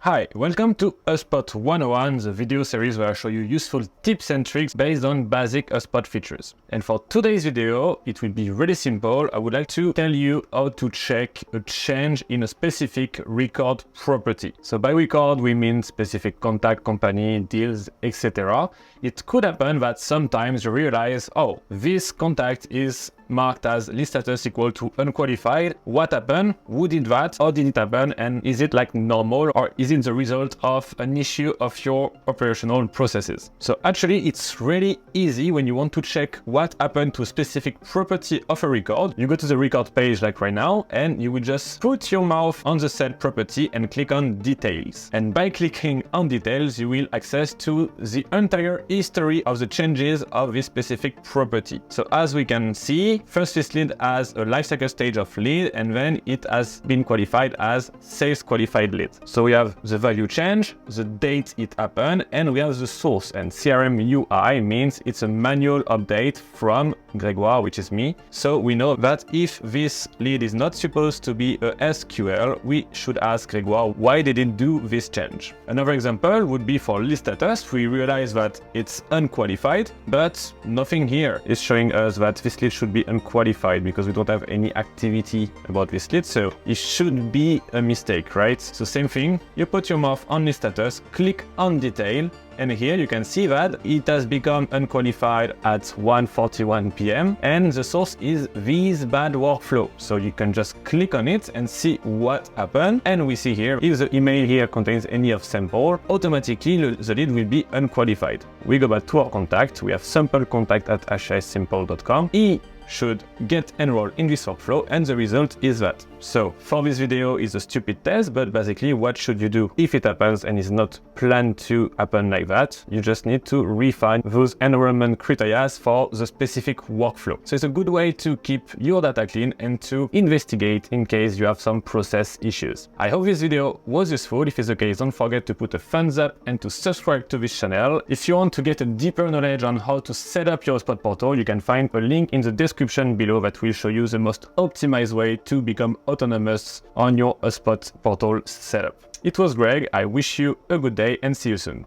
Hi, welcome to HubSpot 101, the video series where I show you useful tips and tricks based on basic HubSpot features. And for today's video, it will be really simple. I would like to tell you how to check a change in a specific record property. So by record, we mean specific contact, company, deals, etc. It could happen that sometimes you realize, oh, this contact is marked as list status equal to unqualified. What happened? Who did that? How did it happen? And is it like normal, or is it the result of an issue of your operational processes? So actually it's really easy when you want to check what happened to a specific property of a record. You go to the record page like right now, and you will just put your mouse on the said property and click on details. And by clicking on details, you will access to the entire history of the changes of this specific property. So as we can see, first this lead has a lifecycle stage of lead, and then it has been qualified as sales qualified lead. So we have the value change, the date it happened, and we have the source. And CRM UI means it's a manual update from Grégoire, which is me. So we know that if this lead is not supposed to be a SQL, we should ask Grégoire why did it do this change. Another example would be for list status. We realize that it's unqualified, but nothing here is showing us that this lead should be unqualified because we don't have any activity about this lead. So it should be a mistake, right? So same thing, you put your mouse on list status, click on detail, and here you can see that it has become unqualified at 1:41 p.m. and the source is this bad workflow. So you can just click on it and see what happened. And we see here, if the email here contains any of sample, automatically the lead will be unqualified. We go back to our contact. We have sample contact at hssimple.com. He should get enrolled in this workflow, and the result is that. So for this video is a stupid test, but basically what should you do if it happens and is not planned to happen like that? You just need to refine those enrollment criteria for the specific workflow. So it's a good way to keep your data clean and to investigate in case you have some process issues. I hope this video was useful. If it's the case, don't forget to put a thumbs up and to subscribe to this channel. If you want to get a deeper knowledge on how to set up your HubSpot portal, you can find a link in the description below that will show you the most optimized way to become autonomous on your HubSpot portal setup. It was Greg. I wish you a good day and see you soon.